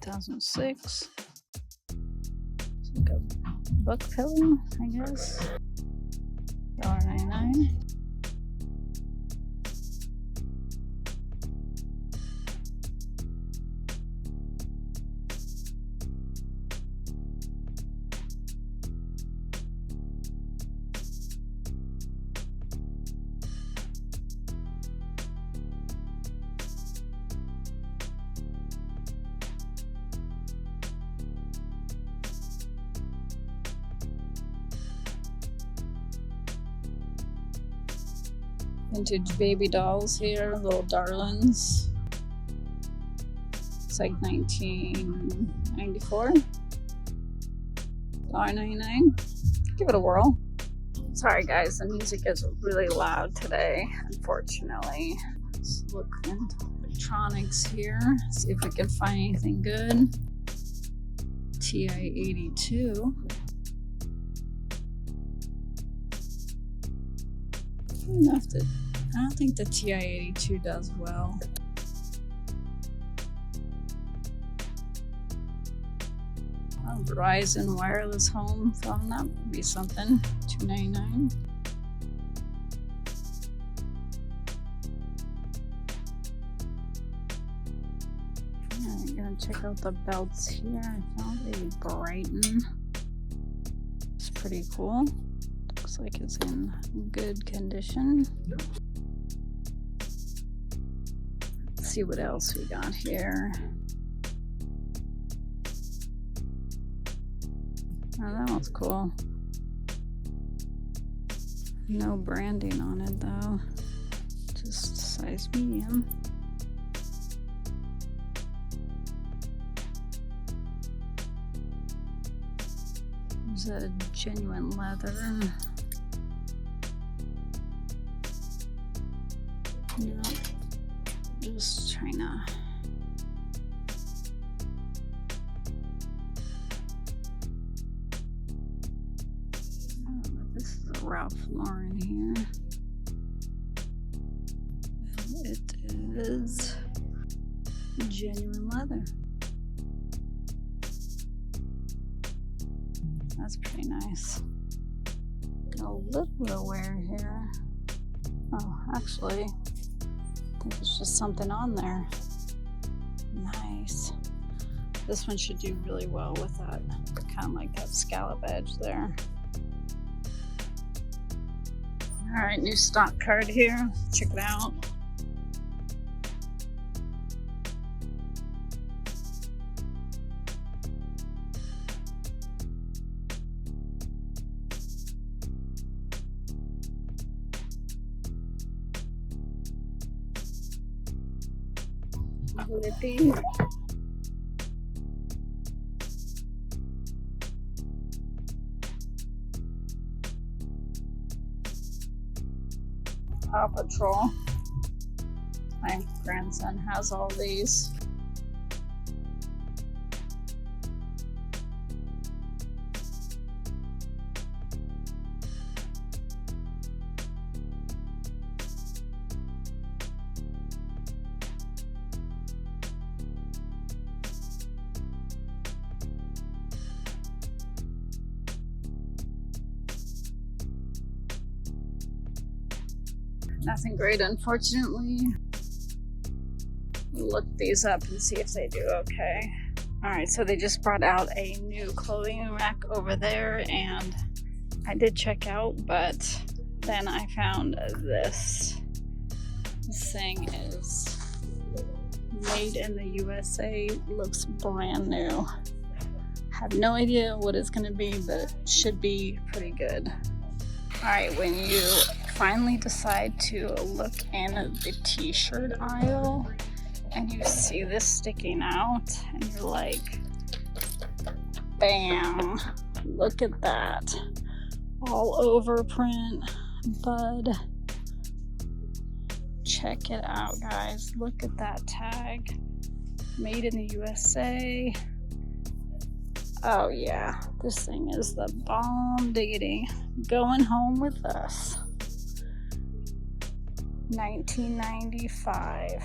2006. It's like a book pillow, I guess. $1.99. Vintage baby dolls here, little darlings. It's like 1994. $1.99. Give it a whirl. Sorry guys, the music is really loud today, unfortunately. Let's look into electronics here, see if we can find anything good. TI-82. I don't think the TI-82 does well. Verizon wireless home phone, that would be something. $2.99. I'm gonna check out the belts here. I found a Brighton. It's pretty cool. Looks like it's in good condition. Let's see what else we got here. Oh, that one's cool. No branding on it though. Just size medium. There's a genuine leather. No, just trying to. This is a Ralph Lauren here. It is genuine leather. That's pretty nice. Got a little bit of wear here. Oh, actually, I think it's just something on there. Nice. This one should do really well with that, kind of like that scallop edge there. All right, new stock card here. Check it out. Lippy. Paw Patrol. My grandson has all these. Nothing great, unfortunately. Look these up and see if they do okay. Alright, so they just brought out a new clothing rack over there, and I did check out, but then I found this. This thing is made in the USA. Looks brand new. Have no idea what it's gonna be, but it should be pretty good. Alright, when you finally decide to look in the t-shirt aisle and you see this sticking out and you're like, bam, look at that. All over print, bud. Check it out, guys. Look at that tag. Made in the USA. Oh yeah, this thing is the bomb diggity. Going home with us. 1995.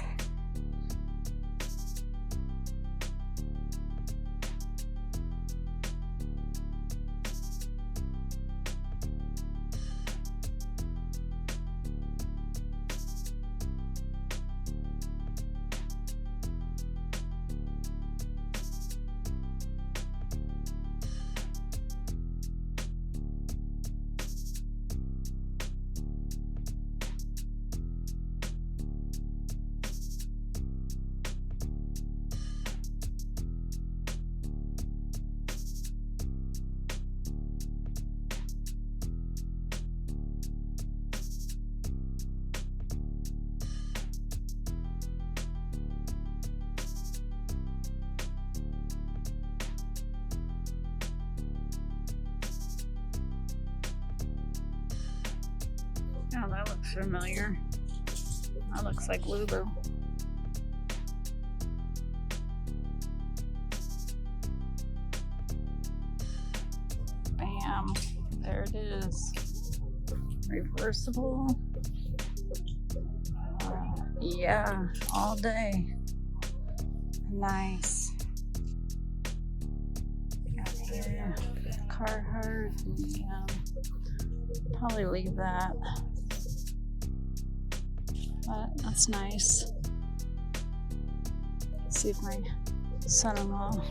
looks familiar. That looks like Lulu. Bam. There it is. Reversible. Yeah, all day. Nice. Got the Carhartt. Yeah. Probably leave that. But that's nice. Let's see if my son-in-law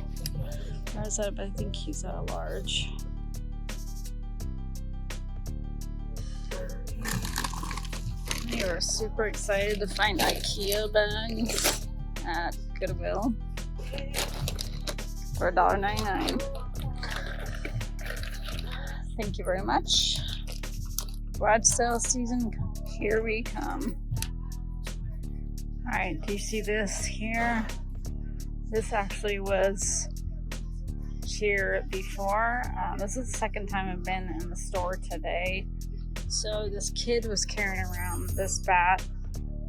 wears that, but I think he's a large. We were super excited to find IKEA bags at Goodwill for $1.99. Thank you very much. Garage sale season, here we come. Alright, do you see this here? This actually was here before. This is the second time I've been in the store today. So this kid was carrying around this bat.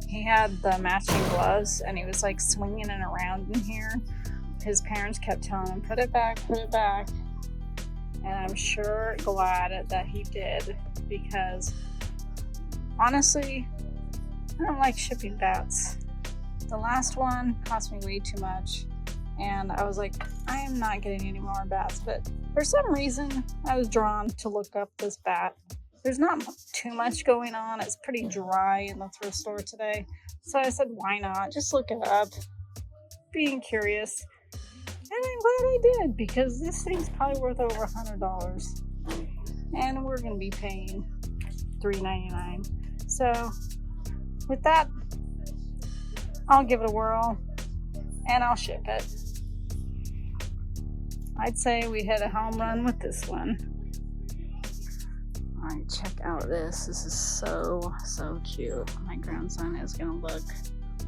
He had the matching gloves and he was like swinging it around in here. His parents kept telling him, put it back, put it back. And I'm sure glad that he did, because honestly, I don't like shipping bats. The last one cost me way too much. And I was like, I am not getting any more bats. But for some reason, I was drawn to look up this bat. There's not too much going on. It's pretty dry in the thrift store today. So I said, why not? Just look it up. Being curious. And I'm glad I did, because this thing's probably worth over $100. And we're going to be paying $3.99. So with that, I'll give it a whirl and I'll ship it. I'd say we hit a home run with this one. Alright, check out this. This is so cute. My grandson is gonna look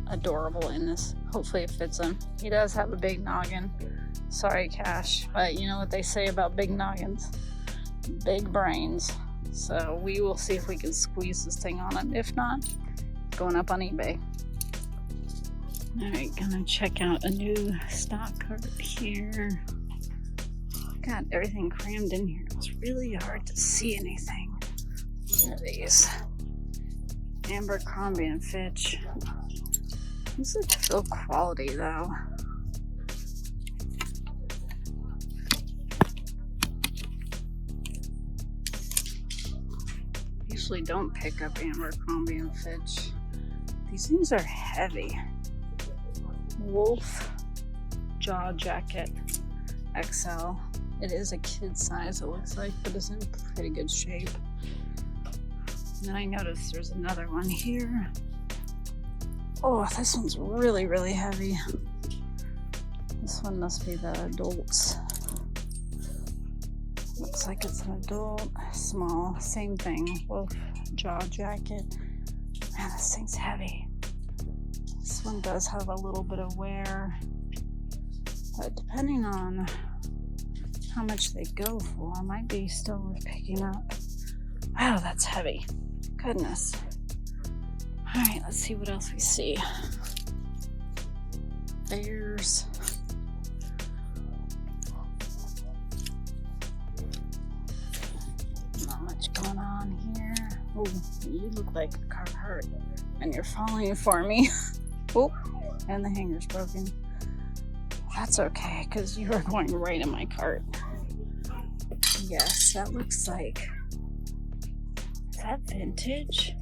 adorable in this. Hopefully it fits him. He does have a big noggin. Sorry, Cash, but you know what they say about big noggins? Big brains. So we will see if we can squeeze this thing on him. If not, going up on eBay. Alright, gonna check out a new stock cart here. Got everything crammed in here. It's really hard to see anything. Look at these. Abercrombie and Fitch. This is still quality though. Usually don't pick up Abercrombie and Fitch. These things are heavy. Wolf jaw jacket XL. It is a kid size, it looks like, but it's in pretty good shape. And then I noticed there's another one here. Oh, this one's really heavy. This one must be the adults. Looks like it's an adult, small, same thing. Wolf jaw jacket. Man, this thing's heavy. This one does have a little bit of wear, but depending on how much they go for, might be still worth picking up. Wow, that's heavy. Goodness. Alright, let's see what else we see. Bears. Not much going on here. Oh, you look like a Carhartt, and you're falling for me. Oh, and the hanger's broken. That's okay, because you are going right in my cart. Yes, that looks like... Is that vintage?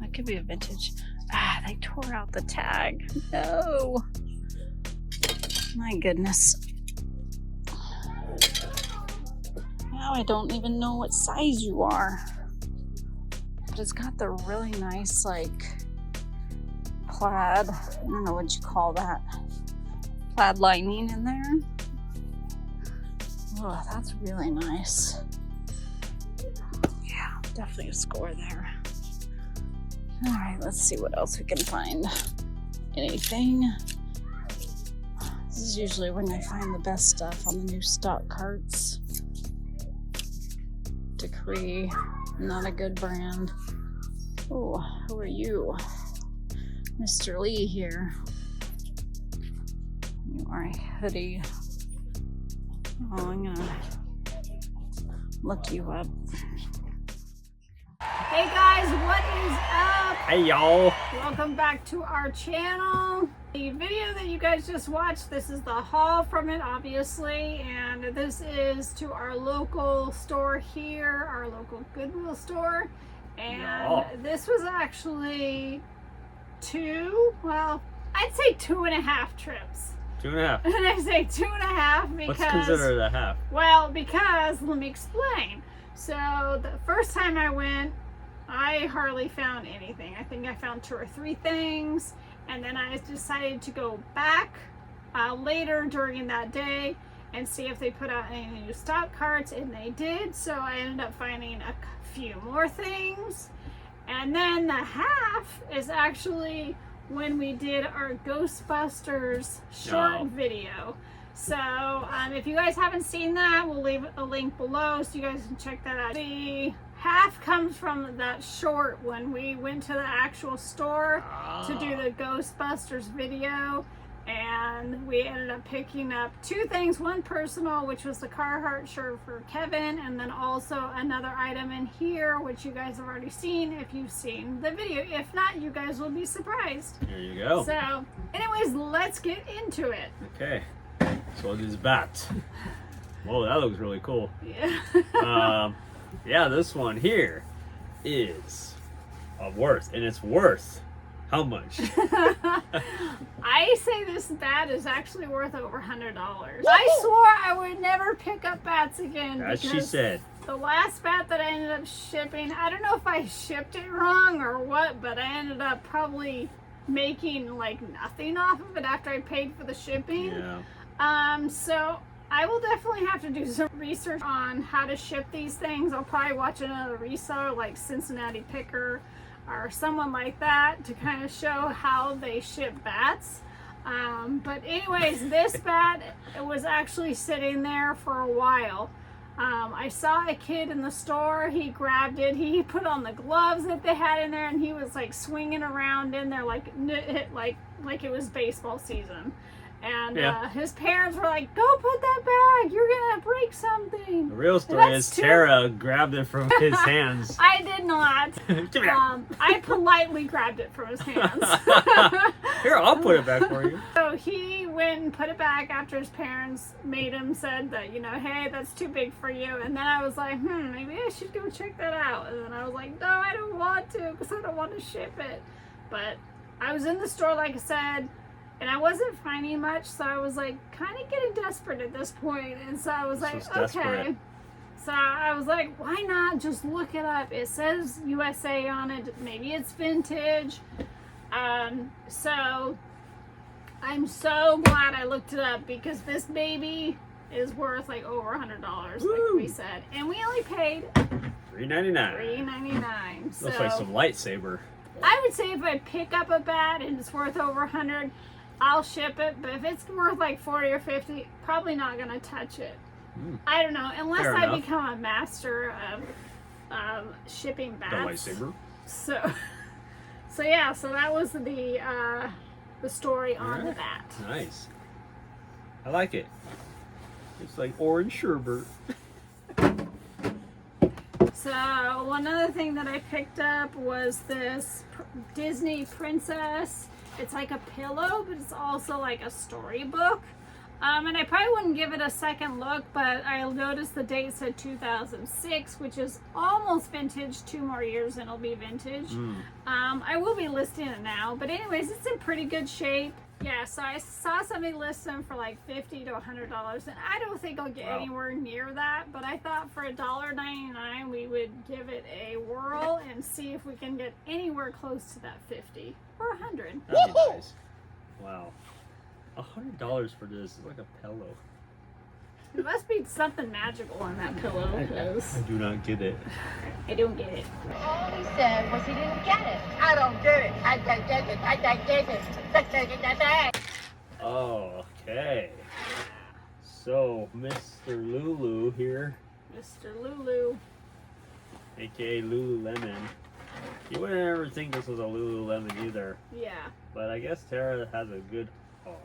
That could be a vintage. Ah, they tore out the tag. No! My goodness. Now I don't even know what size you are. But it's got the really nice, like, plaid. I don't know what you call that. Plaid lining in there. Oh, that's really nice. Yeah, definitely a score there. Alright, let's see what else we can find. Anything. This is usually when I find the best stuff on the new stock carts. Decree, not a good brand. Oh, who are you? Mr. Lee here. You are a hoodie. Oh, I'm gonna look you up. Hey guys, what is up? Hey y'all. Welcome back to our channel. The video that you guys just watched, this is the haul from it, obviously, and this is to our local store here, our local Goodwill store. And this was actually I'd say 2.5 trips. 2.5. And I say 2.5 because... Let's consider it a half. Well, because, let me explain. So, the first time I went, I hardly found anything. I think I found 2 or 3 things. And then I decided to go back later during that day and see if they put out any new stock carts. And they did. So, I ended up finding a few more things. And then the half is actually when we did our Ghostbusters short video. So if you guys haven't seen that, we'll leave a link below so you guys can check that out. The half comes from that short when we went to the actual store to do the Ghostbusters video. And we ended up picking up 2 things, one personal, which was the Carhartt shirt for Kevin, and then also another item in here, which you guys have already seen if you've seen the video. If not, you guys will be surprised. There you go. So, anyways, let's get into it. Okay, so it is bat. Whoa, that looks really cool. Yeah. Yeah, this one here is worth, and it's worth how much? I say this bat is actually worth over $100. I swore I would never pick up bats again. As she said. The last bat that I ended up shipping, I don't know if I shipped it wrong or what, but I ended up probably making like nothing off of it after I paid for the shipping. Yeah. So I will definitely have to do some research on how to ship these things. I'll probably watch another reseller like Cincinnati Picker or someone like that to kind of show how they ship bats. But anyways, this bat, it was actually sitting there for a while. I saw a kid in the store, he grabbed it, he put on the gloves that they had in there, and he was like swinging around in there like it was baseball season. And his parents were like, "Go put that back, you're gonna break something." The real story is Tara grabbed it from his hands. I did not. I politely grabbed it from his hands. Here, I'll put it back for you. So he went and put it back after his parents said that, hey, that's too big for you. And then I was like, maybe I should go check that out. And then I was like, no, I don't want to because I don't want to ship it. But I was in the store, like I said, and I wasn't finding much, so I was like kind of getting desperate at this point. And so I was like, okay. So I was like, why not just look it up? It says USA on it. Maybe it's vintage. So I'm so glad I looked it up because this baby is worth like over $100, like we said. And we only paid $3.99. $3.99. So looks like some lightsaber. I would say if I pick up a bat and it's worth over $100, I'll ship it. But if it's worth like $40 or $50, probably not gonna touch it. I don't know, unless I become a master of shipping bats. The lightsaber. So yeah, so that was the story on the bat. Nice. I like it. It's like orange sherbet. So one other thing that I picked up was this Disney princess. It's like a pillow, but it's also like a storybook. And I probably wouldn't give it a second look, but I noticed the date said 2006, which is almost vintage. 2 more years and it'll be vintage. I will be listing it now, but anyways, it's in pretty good shape. Yeah, so I saw somebody list them for like $50 to $100, and I don't think I'll get anywhere near that, but I thought for $1.99 we would give it a whirl and see if we can get anywhere close to that 50 or 100. That'd be nice. Wow. $100 for this is like a pillow. There must be something magical on that pillow. I do not get it. I don't get it. All he said was he didn't get it. I don't get it. I don't get it. I don't get it. Okay. So, Mr. Lulu here. Mr. Lulu. aka Lululemon. You wouldn't ever think this was a Lululemon either. Yeah. But I guess Tara has a good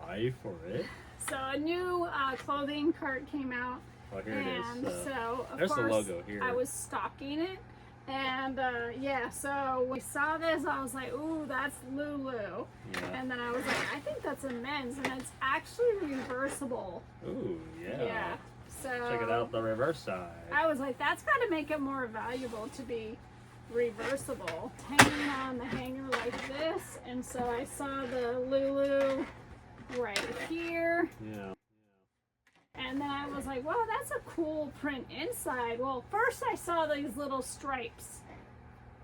eye for it. So a new clothing cart came out. Oh, here it And is. so, of there's course, the logo here. I was stocking it. And yeah, so we saw this. I was like, ooh, that's Lulu. Yeah. And then I was like, I think that's a men's. And it's actually reversible. Ooh, yeah. Yeah. So Check it out, the reverse side. I was like, that's got to make it more valuable to be reversible. Hanging on the hanger like this. And so I saw the Lulu right here. Yeah. And then I was like, wow, that's a cool print inside. Well, first I saw these little stripes.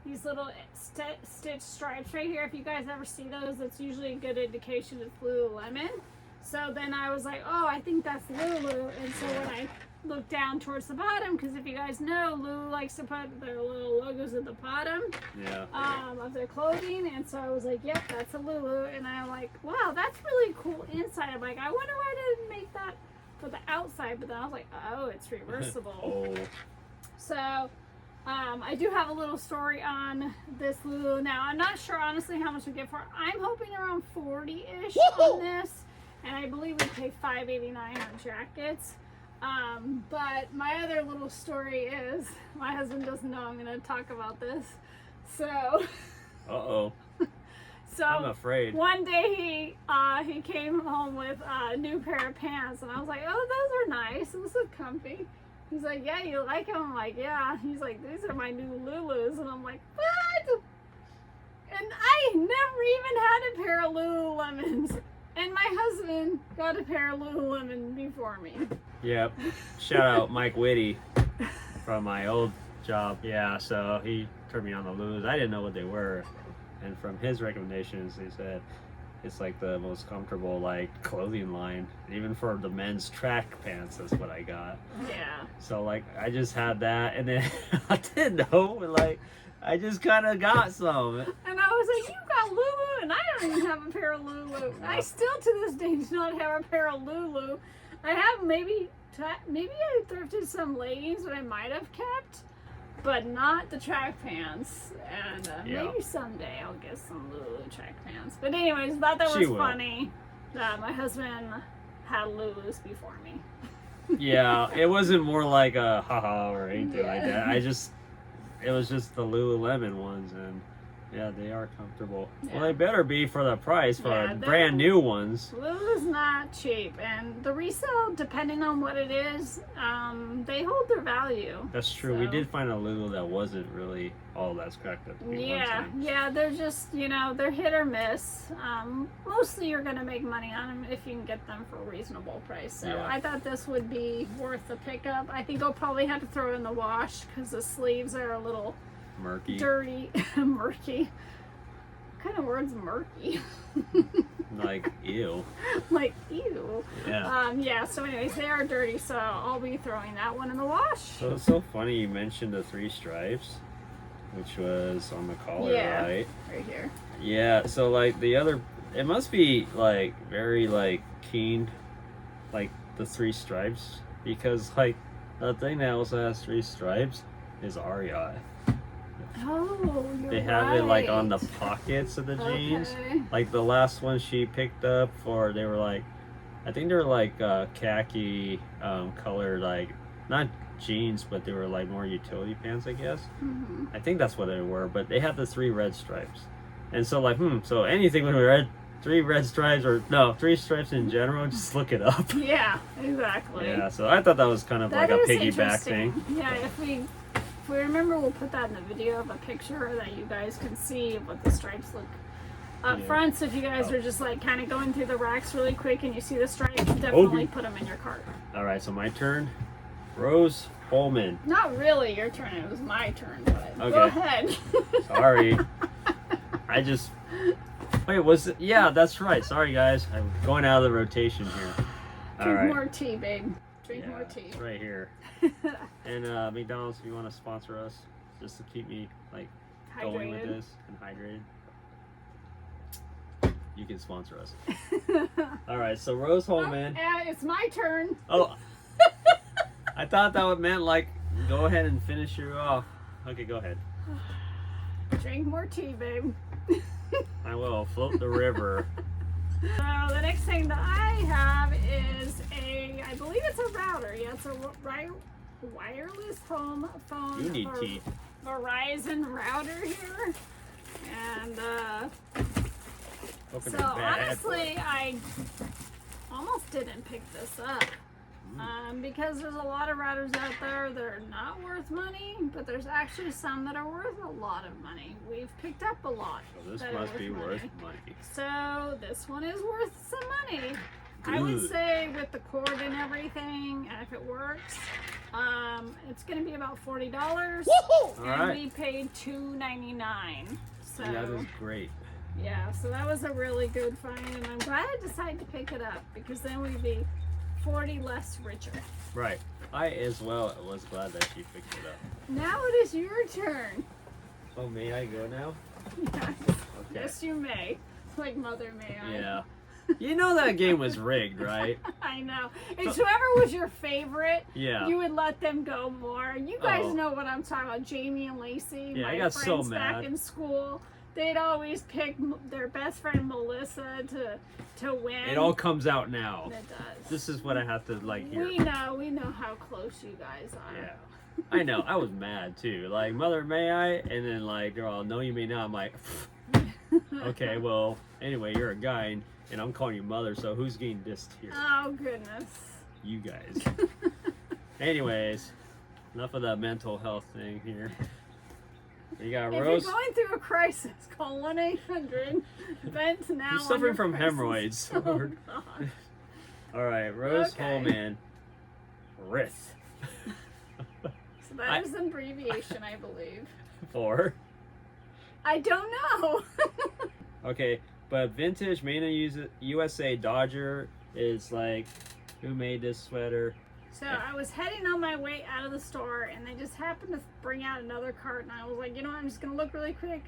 These little stitch stripes right here. If you guys ever see those, that's usually a good indication it's Lululemon. So then I was like, oh, I think that's Lulu. And so when I looked down towards the bottom, because if you guys know, Lulu likes to put their little logos at the bottom of their clothing. And so I was like, yep, that's a Lulu. And I'm like, wow, that's really cool inside. I'm like, I wonder why I didn't make that for the outside. But then I was like, oh, it's reversible. So I do have a little story on this Lulu. Now, I'm not sure, honestly, how much we get for it. I'm hoping around 40-ish on this. And I believe we pay $5.89 on jackets. But my other little story is, my husband doesn't know I'm going to talk about this. So, Uh-oh. so I'm afraid. One day he came home with a new pair of pants, and I was like, oh, those are nice. This is comfy. He's like, yeah, you like them? I'm like, yeah. He's like, these are my new Lulus. And I'm like, what? And I never even had a pair of Lululemons. And my husband got a pair of Lululemon before me. Yep. Shout out Mike Whitty from my old job. Yeah, so he turned me on the Lulus. I didn't know what they were. And from his recommendations, he said it's like the most comfortable like clothing line. Even for the men's track pants, that's what I got. Yeah. So like I just had that, and then I didn't know, like I just kind of got some. And I was like, you got Lulu, and I don't even have a pair of Lulu. I still to this day do not have a pair of Lulu. I have maybe I thrifted some leggings that I might have kept, but not the track pants. And maybe someday I'll get some Lulu track pants. But anyways, thought that was funny that my husband had Lulus before me. Yeah, it wasn't more like a haha or anything like that. It was just the Lululemon ones, and yeah, they are comfortable. Yeah. Well, they better be for the price for brand new ones. Lulu's not cheap, and the resale, depending on what it is, they hold their value. That's true. So. We did find a Lulu that wasn't really all that cracked up. Yeah, they're just, they're hit or miss. Mostly you're going to make money on them if you can get them for a reasonable price. So I thought this would be worth the pickup. I think I'll probably have to throw it in the wash because the sleeves are a little murky. Dirty. Murky. What kind of word's murky? Like ew. Like ew. Yeah. So anyways, they are dirty, so I'll be throwing that one in the wash. So it's so funny you mentioned the 3 stripes, which was on the collar, right? Right here. Yeah, so like the other, it must be like very like keen, like the 3 stripes, because like the thing that also has 3 stripes is REI. Oh, they have it like on the pockets of the jeans. Like the last one she picked up for, they were like, I think they were like khaki color, like not jeans, but they were like more utility pants, I guess. I think that's what they were, but they had the 3 red stripes. And so like, so anything with 3 red stripes, or no, 3 stripes in general, just look it up. Yeah, exactly. Yeah, so I thought that was kind of like a piggyback thing. Yeah, if we remember, we'll put that in the video of a picture that you guys can see what the stripes look up front. So if you guys are just like kind of going through the racks really quick and you see the stripes, definitely put them in your cart. All right, so my turn. Rose Holman. Not really your turn. It was my turn, but go ahead. Sorry. Wait, was it? Yeah, that's right. Sorry, guys. I'm going out of the rotation here. Drink more tea, babe. Drink more tea. It's right here. And McDonald's, if you want to sponsor us, just to keep me like going with this and hydrated, you can sponsor us. All right, so Rose Holman. It's my turn. Oh, I thought that would meant like go ahead and finish you off. Okay, go ahead. Drink more tea, babe. I will float the river. So the next thing that I have is I believe it's a router. Yeah, it's a wireless home phone. You need tea. Verizon router here. And Open so the bag. honestly, I almost didn't pick this up. Because there's a lot of routers out there that are not worth money, but there's actually some that are worth a lot of money. We've picked up a lot. So this that are must be worth money. money. So this one is worth some money. I would Good. say with the cord and everything, and if it works, it's going to be about $40. And Alright. we paid $2.99. So That is great. yeah, so that was a really good find, and I'm glad I decided to pick it up because then we'd be 40 less richer. Right. I as well was glad that she picked it up. Now it is your turn. Oh, may I go now? Yes, Okay. yes you may. Like Mother May I. Yeah. You know that game was rigged, right? I know. It's whoever was your favorite, Yeah. you would let them go more. You guys Oh. know what I'm talking about. Jamie and Lacey, Yeah, I my got friends so back mad. in school. They'd always pick their best friend Melissa to win. It all comes out now. It does. This is what I have to like hear. We know how close you guys are. Yeah. I know. I was mad too. Like, Mother, may I? And then like they're all, no, you may not. I'm like, okay, well, anyway, you're a guy and I'm calling you Mother, so who's getting dissed here? Oh goodness. You guys. Anyways, enough of that mental health thing here. We got If Rose. you're going through a crisis, call 1-800-VENT now. You're on suffering your from crisis. hemorrhoids. Oh, God. All right, Rose Okay. Holman. Rith. So that is an abbreviation, I believe. For. I don't know. Okay, but vintage made in USA Dodger is like, who made this sweater? So I was heading on my way out of the store, and they just happened to bring out another cart, and I was like, you know what, I'm just gonna look really quick.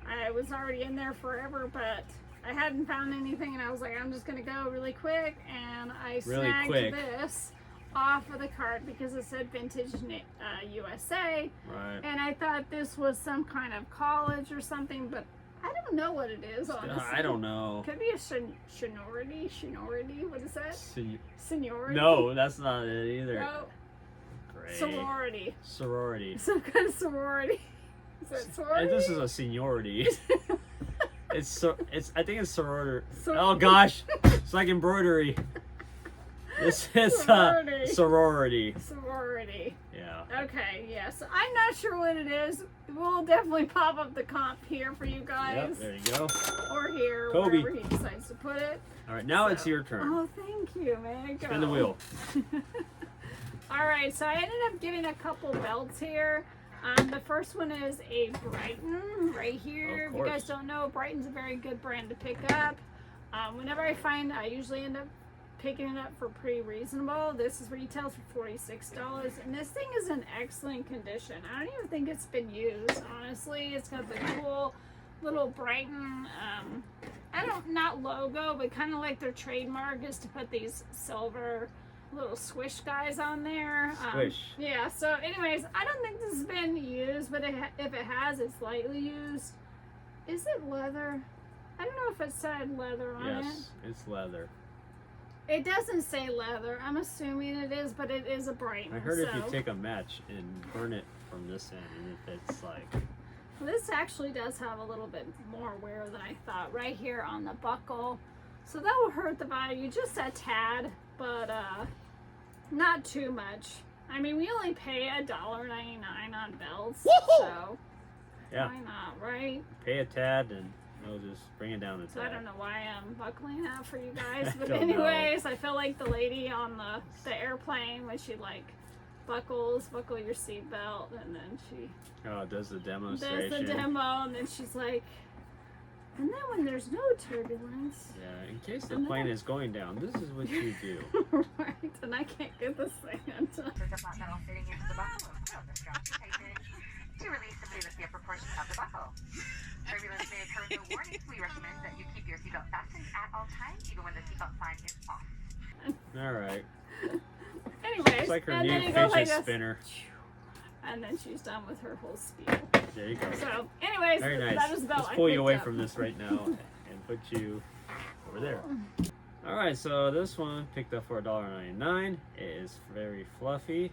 I was already in there forever, but I hadn't found anything, and I was like, I'm just gonna go really quick, and I Really snagged quick. this off of the cart because it said Vintage USA, Right. and I thought this was some kind of college or something, but I don't know what it is, honestly. I don't know. Could be a seniority, what is that? Seniority? No, that's not it either. No. Great. Sorority. Sorority. Some kind of sorority. Is that sorority? And this is a seniority. It's I think it's sorority. Sor- Oh gosh, it's like embroidery. This is Sorority. sorority. Sorority. Yeah. Okay, yeah. So I'm not sure what it is. We'll definitely pop up the comp here for you guys. Yep. There you go. Or here, Kobe. wherever he decides to put it. All right, now it's So- your turn. Oh, thank you, man. Spin the wheel. All right, so I ended up getting a couple belts here. The first one is a Brighton right here. Of If you guys course. don't know, Brighton's a very good brand to pick up. Whenever I find, I usually end up picking it up for pretty reasonable. This is retails for $46, and this thing is in excellent condition. I don't even think it's been used, honestly. It's got the cool little Brighton, not logo, but kind of like their trademark is to put these silver little swish guys on there. Swish. Yeah, so anyways, I don't think this has been used, but if it has, it's lightly used. Is it leather? I don't know if it said leather on Yes, it's leather. it. It doesn't say leather. I'm assuming it is, but it is a Brighton. I heard if you so- take a match and burn it from this end, and if it's like, Well, this actually does have a little bit more wear than I thought right here on the buckle. So that will hurt the value just a tad, but not too much. I mean, we only pay $1.99 on belts, so yeah, why not, right? pay a tad and we'll just bring it down a So I tad. don't know why I'm buckling that for you guys, but don't know. anyways, I feel like the lady on the airplane when she like buckle your seatbelt, and then she Oh, it does the does demonstration. the demo, and then she's like, and then when there's no turbulence, Yeah, in case the plane is going down, this is what you do. right? And I can't get this thing undone. There's a flat metal fitting into the buckle. Oh, the straps are tightened. To release, simply lift the upper portion of the buckle. Turbulence may occur with no warning. We recommend that you keep your seatbelt fastened at all times, even when the seatbelt sign is off. All right. Anyways, It's like her and then new it goes like fidget this. spinner. And then she's done with her whole spiel. There you go. So, anyways, Very nice. that is about Let's I pull you picked away up. from this right now and put you over there. All right, so this one picked up for $1.99. It is very fluffy,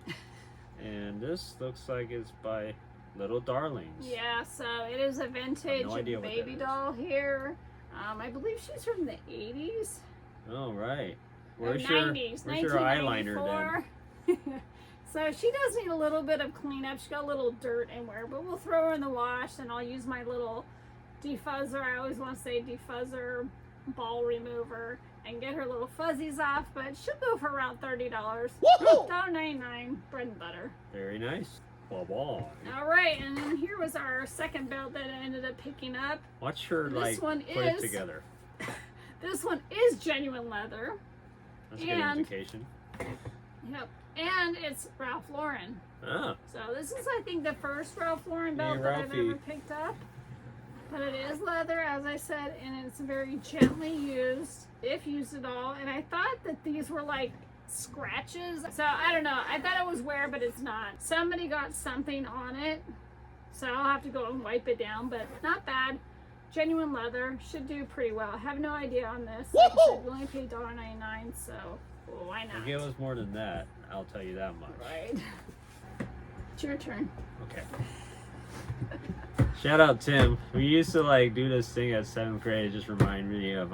and this looks like it's by Little Darlings. Yeah, so it is a vintage no idea what that baby is. doll here. I believe she's from the 80s. Oh, right. Or Where's 90s, your eyeliner then? So she does need a little bit of cleanup. She's got a little dirt in there, but we'll throw her in the wash, and I'll use my little defuzzer. I always want to say defuzzer ball remover and get her little fuzzies off, but she'll go for around $30. $1.99, bread and butter. Very nice. Bye-bye. All right, and then here was our second belt that I ended up picking up. Watch her This one put it is- together. This one is genuine leather. That's a good and- indication. Yep, and it's Ralph Lauren. Ah, So this is, I think, the first Ralph Lauren belt Hey, that I've Ralphie. ever picked up. But it is leather, as I said, and it's very gently used, if used at all. And I thought that these were like scratches. So I don't know. I thought it was wear, but it's not. Somebody got something on it, so I'll have to go and wipe it down. But not bad. Genuine leather, should do pretty well. I have no idea on this. Like I said, we only paid $1.99, so why not? if it was more than that, I'll tell you that much. Right. It's your turn. Okay. Shout out Tim. We used to like do this thing at 7th grade. It just reminded me of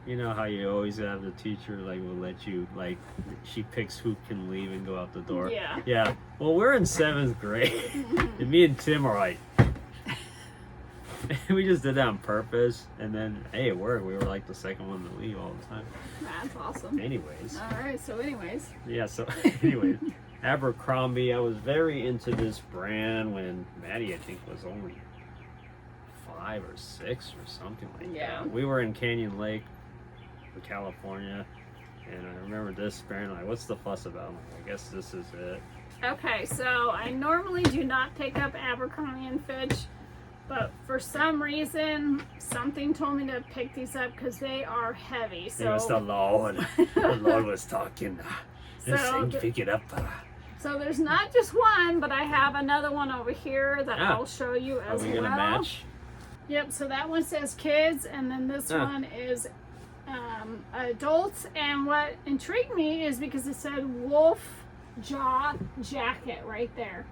you know how you always have the teacher like will let you like she picks who can leave and go out the door. Yeah. Yeah. Well, we're in 7th grade, and me and Tim are like, we just did that on purpose, and then hey, it worked. We were like the second one to leave all the time. That's awesome. Anyways. All right, so anyways. Yeah, so anyways, Abercrombie, I was very into this brand when Maddie, I think, was only 5 or 6 or something like Yeah. that. We were in Canyon Lake, California, and I remember this brand, like, what's the fuss about? I'm like, I guess this is it. Okay, so I normally do not pick up Abercrombie and Fitch, but for some reason, something told me to pick these up because they are heavy. It was the So, Lord. The Lord was talking. Just So saying, the- pick it up. so there's not just one, but I have another one over here that Ah. I'll show you Are as we well. gonna match? Yep, so that one says kids, and then this Ah. one is adults. And what intrigued me is because it said wolf jaw jacket right there.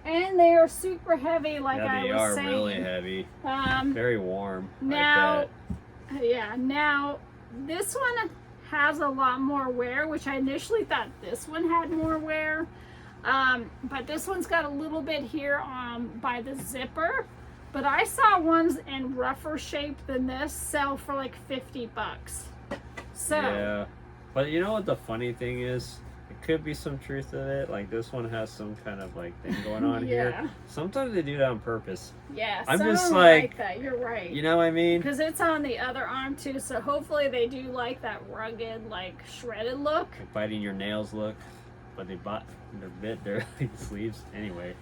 And they are super heavy, like Yeah, I they was are saying. really heavy. Um, Very warm. now, I bet. yeah, now this one has a lot more wear, which I initially thought this one had more wear. But this one's got a little bit here by the zipper. But I saw ones in rougher shape than this sell for like $50. So Yeah, but you know what the funny thing is? It could be some truth in it. Like this one has some kind of like thing going on Yeah. here. Sometimes they do that on purpose. yeah, I'm some just are like- that. You're right. You know what I mean? Because it's on the other arm too, so hopefully they do like that rugged, like shredded look. Like biting your nails look, but they bit their like, sleeves anyway.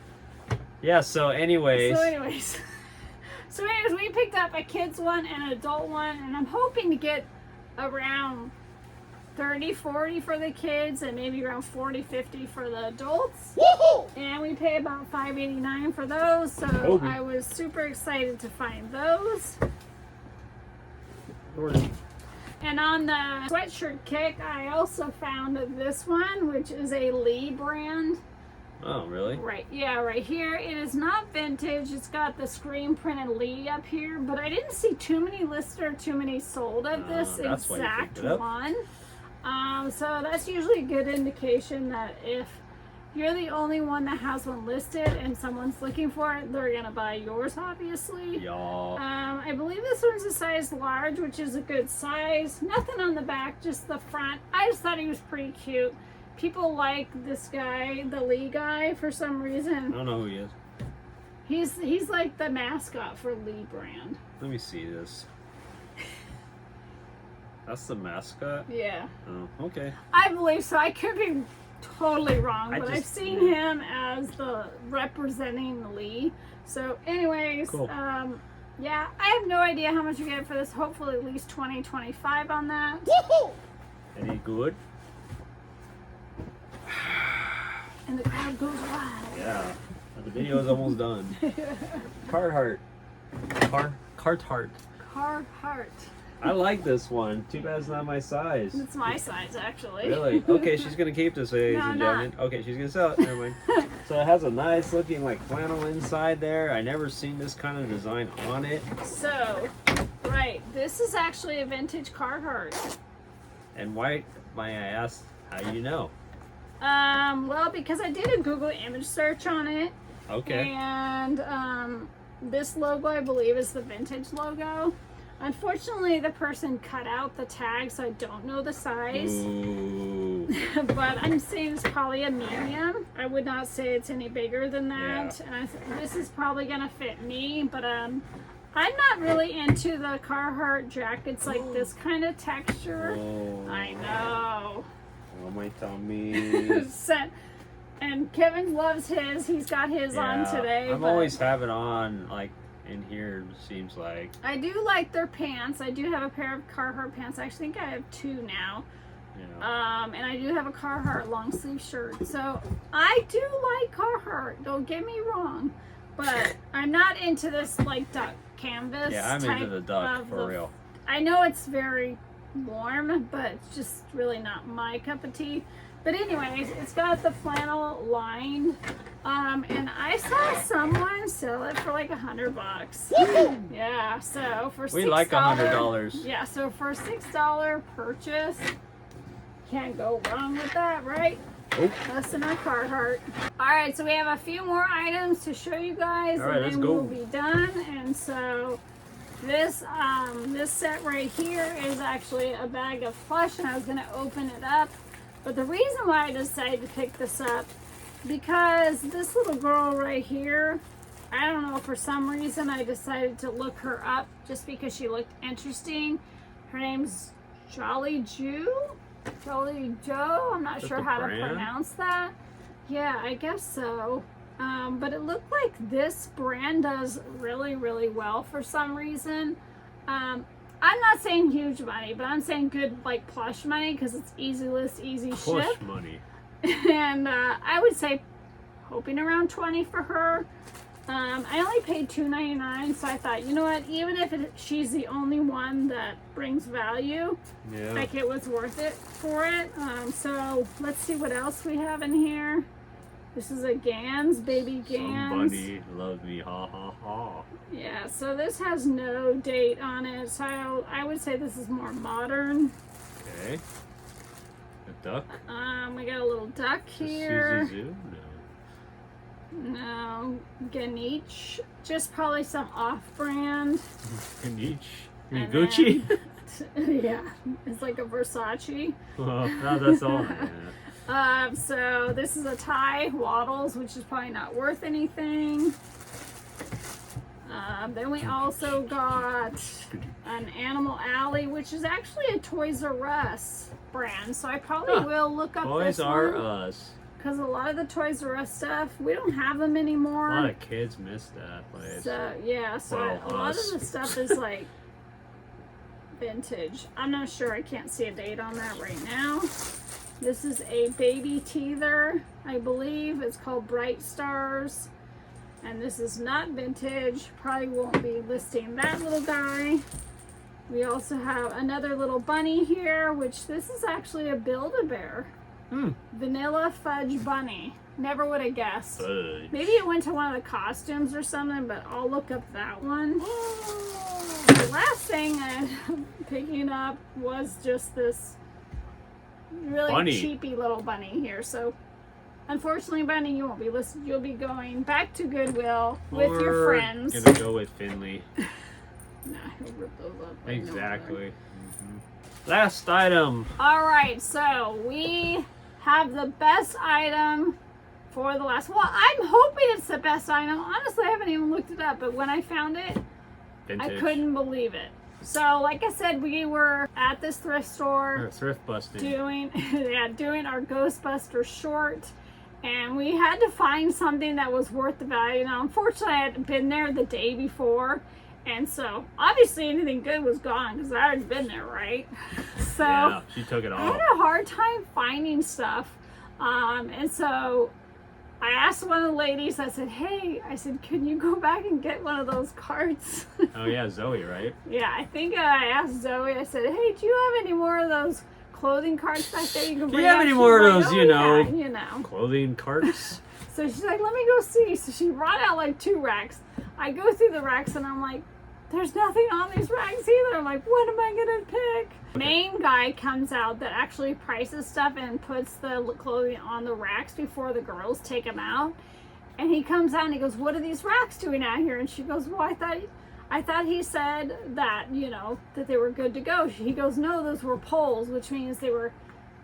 Yeah. So anyways, So anyways, we picked up a kids one and an adult one, and I'm hoping to get around 30, 40 for the kids and maybe around 40, 50 for the adults. And we pay about $5.89 for those, so Okay. I was super excited to find those. And on the sweatshirt kick, I also found this one, which is a Lee brand. oh really? Right, yeah, right here. It is not vintage. It's got the screen printed Lee up here, but I didn't see too many listed or too many sold of this That's why you exact picked it up. one. So that's usually a good indication that if you're the only one that has one listed and someone's looking for it, they're gonna buy yours, obviously. Y'all. I believe this one's a size large, which is a good size. Nothing on the back, just the front. I just thought he was pretty cute. People like this guy, the Lee guy, for some I reason. don't know who he is. He's like the mascot for Lee brand. Let me see this. That's the mascot? Yeah, Oh, okay. I believe so. I could be totally wrong, I but I've just- seen him as the representing Lee. So, anyways, Cool. yeah, I have no idea how much you get for this. Hopefully, at least 20, 25 on that. Any good? and the crowd goes wild. Yeah. The video is almost done. Carhartt. Carhartt. Carhartt. I like this one. Too bad it's not my size. It's my size, actually. Really? Okay, she's gonna keep this, ladies and gentlemen. Okay, she's gonna sell it. Never mind. So it has a nice looking like flannel inside there. I never seen this kind of design on it. So, right, this is actually a vintage Carhartt. And why, may I ask, how do you know? Well, because I did a Google image search on it. Okay. And this logo, I believe, is the vintage logo. Unfortunately, the person cut out the tag, so I don't know the size. Ooh. But I'm saying it's probably a medium. I would not say it's any bigger than that. Yeah. And this is probably gonna fit me, but I'm not really into the Carhartt jackets like this kind of texture. Oh. I know. Oh, my tummy. And Kevin loves his. He's got his on today. I'm always having on, like, in here, seems like. I do like their pants. I do have a pair of Carhartt pants. I actually think I have 2 now. Yeah. And I do have a Carhartt long sleeve shirt. So I do like Carhartt. Don't get me wrong. But I'm not into this like duck canvas. Yeah, I'm type into the duck, of for real. I know it's very warm, but it's just really not my cup of tea. But anyways, it's got the flannel lined. And I saw someone sell it for like $100. Yeah, so for $6. We like $100. Yeah, so for a $6 purchase, can't go wrong with that, right? Oh. Less than our Carhartt. All right, so we have a few more items to show you guys, All right, and let's then go. we'll be done. And so this set right here is actually a bag of Plush, and I was gonna open it up. But the reason why I decided to pick this up, because this little girl right here, I don't know, for some reason I decided to look her up just because she looked interesting. Her name's Jolly Joe. I'm not sure how to pronounce that. Yeah, I guess so. But it looked like this brand does really, really well for some reason. I'm not saying huge money, but I'm saying good, like, Plush money, because it's easy list, easy ship. Plush money. And I would say hoping around $20 for her. I only paid $2.99, so I thought, you know what, even if she's the only one that brings value, Yeah. like, it was worth it for it. So let's see what else we have in here. This is a Gans, baby Gans. Somebody loves me, ha ha ha. Yeah, so this has no date on it, so I would say this is more modern. Okay. A duck? We got a little duck The here. Suzy Zoo? No. No, Ganich. Just probably some off-brand. Ganich. And Gucci? Yeah, it's like a Versace. Well, no, that's all. Yeah. So this is a tie, Waddles, which is probably not worth anything. Then we also got an Animal Alley, which is actually a Toys R Us brand. So I probably will look up Toys this R one. Us. Because a lot of the Toys R Us stuff, we don't have them anymore. A lot of kids miss that place. So, yeah, so Well, a lot us. of the stuff is like vintage. I'm not sure. I can't see a date on that right now. This is a baby teether, I believe. It's called Bright Stars. And this is not vintage. Probably won't be listing that little guy. We also have another little bunny here, which this is actually a Build-A-Bear. Vanilla Fudge Bunny. Never would have guessed. Fudge. Maybe it went to one of the costumes or something, but I'll look up that one. The last thing I'm picking up was just this really cheapy little bunny here. So, unfortunately, Bunny, you won't be listed. You'll be going back to Goodwill with your friends. Gonna go with Finley. Nah, he'll rip those up. I know Exactly. Last item. All right, so we have the best item for the last. Well, I'm hoping it's the best item. Honestly, I haven't even looked it up, but when I found it, Vintage. I couldn't believe it. So, like I said, we were at this thrift store Thrift busting. doing our Ghostbuster short, and we had to find something that was worth the value. Now, unfortunately, I had been there the day before, and so obviously anything good was gone because I already been there, right? So Yeah, she took it I all. had a hard time finding stuff, and so I asked one of the ladies, I said, hey, I said, can you go back and get one of those carts? Oh yeah, Zoe, right? Yeah, I think I asked Zoe, I said, hey, do you have any more of those clothing carts back there you can bring? Do you have out? any She's more of like, those, "Oh, you know, yeah, you know, clothing carts? So she's like, let me go see. So she brought out like 2 racks. I go through the racks and I'm like, there's nothing on these racks either. I'm like, what am I gonna pick? Main guy comes out that actually prices stuff and puts the clothing on the racks before the girls take them out. And he comes out and he goes, what are these racks doing out here? And she goes, well, I thought he said that, you know, that they were good to go. He goes, no, those were poles, which means they were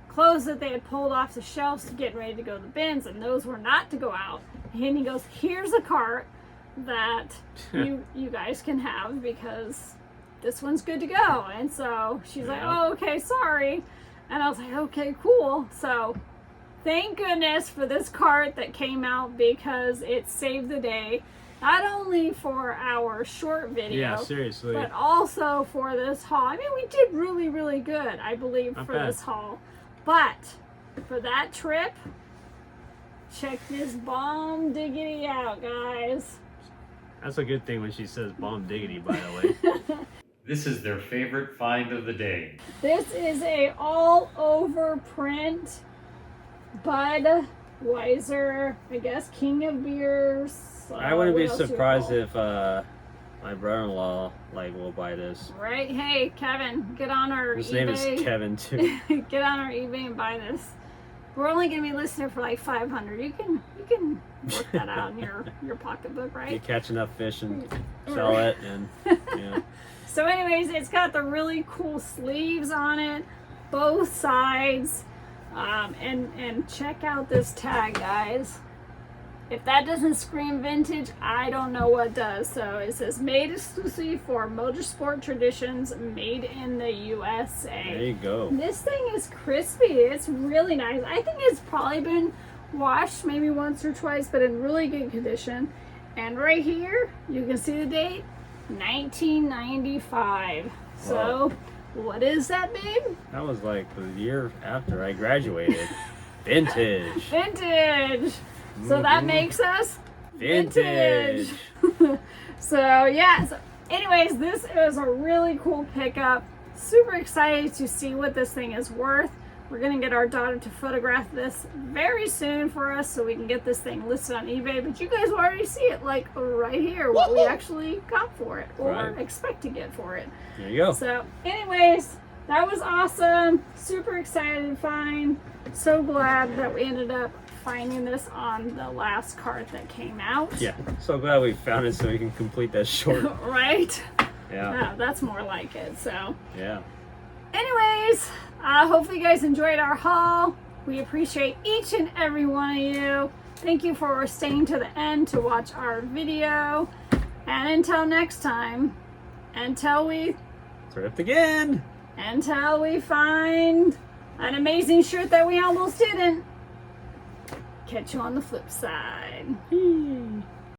clothes that they had pulled off the shelves to get ready to go to the bins, and those were not to go out. And he goes, here's a cart that you guys can have because this one's good to go. And so she's like, oh, okay, sorry. And I was like, okay, cool. So thank goodness for this cart that came out because it saved the day, not only for our short video, Yeah, seriously. but also for this haul. I mean, we did really, really good, I believe, for this haul. But for that trip, check this bomb diggity out, guys. That's a good thing when she says bomb diggity, by the way. This is their favorite find of the day. This is a all over print Budweiser, I guess, king of beers. I wouldn't be surprised if my brother-in-law will buy this. Right? Hey, Kevin, get on our His eBay. name is Kevin too. Get on our eBay and buy this. We're only gonna be listing it for like $500. You can work that out in your pocketbook, right? You catch enough fish and sell it, and yeah. So, anyways, it's got the really cool sleeves on it, both sides, and check out this tag, guys. If that doesn't scream vintage, I don't know what does. So it says made exclusively for motorsport traditions, made in the USA. There you go. This thing is crispy. It's really nice. I think it's probably been washed maybe once or twice, but in really good condition. And right here, you can see the date, 1995. So, what is that, babe? That was like the year after I graduated. Vintage. Vintage. So that makes us Vintage. So yeah, so anyways, this is a really cool pickup. Super excited to see what this thing is worth. We're gonna get our daughter to photograph this very soon for us so we can get this thing listed on eBay. But you guys will already see it like right here, what we actually got for it or expect to get for it. There you go. So anyways, that was awesome. Super excited and fine. So glad that we ended up finding this on the last cart that came out. Yeah, so glad we found it so we can complete that short. Right? Yeah. That's more like it. So Yeah. anyways, hopefully you guys enjoyed our haul. We appreciate each and every one of you. Thank you for staying to the end to watch our video. And until next time, until we Thrift again. until we find an amazing shirt that we almost didn't. Catch you on the flip side.